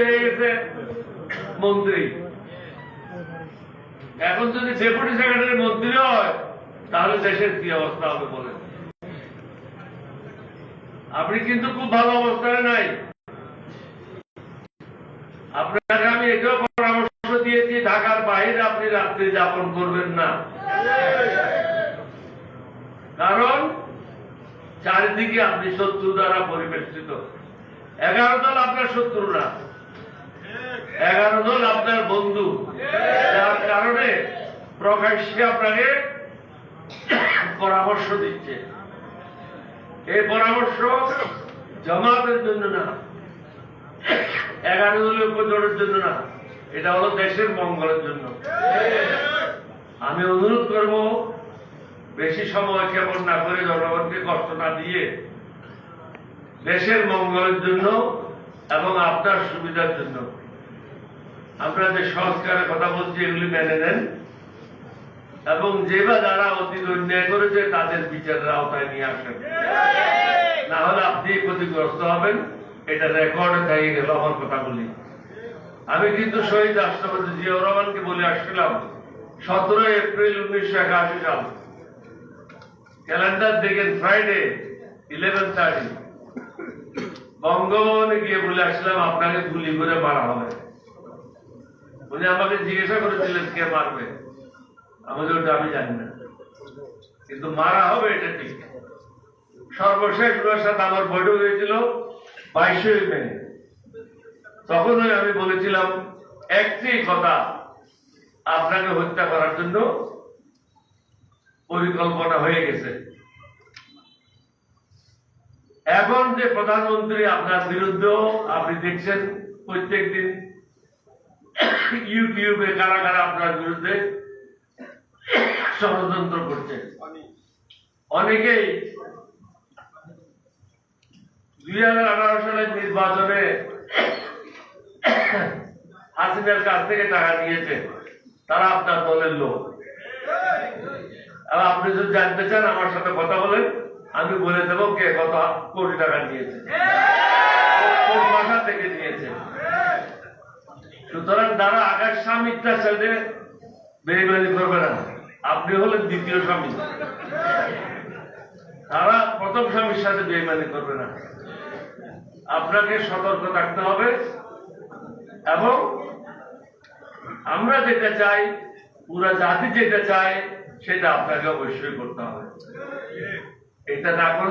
হয়ে গেছে মন্ত্রী, এখন যদি ডেপুটি সেক্রেটারি মন্ত্রী হয় তাহলে দেশের কি অবস্থা হবে বলেন? আপনি কিন্তু খুব ভালো অবস্থায় নাই। আপনাকে আমি এটাও পরামর্শ দিয়েছি, ঢাকার বাইরে আপনি রাত্রি যাপন করবেন না, কারণ চারিদিকে আপনি শত্রু দ্বারা পরিবেষ্টিত। 11 দল আপনার শত্রু না, 11 দল আপনার বন্ধু, যার কারণে প্রকাশ্যে আপনাকে পরামর্শ দিচ্ছে। এই পরামর্শ জামাতের জন্য না, 11 দলীয় উপজোটের জন্য না, এটা হলো দেশের মঙ্গলের জন্য। আমি অনুরোধ করব, বেশি সময় ক্ষেপণ না করে, জনগণকে কষ্ট না দিয়ে, দেশের মঙ্গলের জন্য এবং আপনার সুবিধার জন্য আপনারা যে সংস্কারের কথা বলছি এগুলি মেনে নেন, এবং যেবা যারা অতীত অন্যায় করেছে তাদের বিচারের আওতায় নিয়ে আসেন, না হলে আপনি ক্ষতিগ্রস্ত হবেন। এটা রেকর্ডে থেকে গেল আমার কথা বলি। আমি কিন্তু শহীদ রাষ্ট্রপতি জিয়াউর রহমানকে বলে আসছিলাম 17 এপ্রিল 1981 সাল, ক্যালেন্ডার দেখেন, ফ্রাইডে 11:30, বঙ্গভবনে গিয়ে বলে আসলাম আপনাকে গুলি করে মারা হবে। উনি আমাকে জিজ্ঞাসা করেছিলেন কে মারবে, আমাদের ওটা আমি জানি না, কিন্তু মারা হবে এটা ঠিক। সর্বশেষ ওনার সাথে আমার বৈঠক হয়েছিল 22 মে। তখনই আমি বলেছিলাম একটি কথা, আপনাকে হত্যা করার জন্য পরিকল্পনা হয়ে গেছে। এখন যে প্রধানমন্ত্রী আপনার বিরুদ্ধেও আপনি দেখছেন প্রত্যেকদিন ইউটিউবে কারা কারা আপনার বিরুদ্ধে ষড়যন্ত্র করছে। অনেকেই 2018 সালের নির্বাচনে হাসিনার কাছ থেকে টাকা নিয়েছে, তারা আপনার দলের লোক। আপনি যদি জানতে চান আমার সাথে কথা বলেন, আমি বলে দেবো কে কত কোটি টাকা নিয়েছে, কোন ভাষা থেকে নিয়েছে। সুতরাং যারা আগের স্বামীটা ছেড়ে বেইমানি করবে না, আপনি হলেন দ্বিতীয় স্বামী, তারা প্রথম স্বামীর সাথে বেইমানি করবে না। আপনাকে সতর্ক থাকতে হবে, এবং আমরা যেটা চাই, পুরা জাতি যেটা চায় সেটা আপনাকে অবশ্যই করতে হবে। এটা না করলে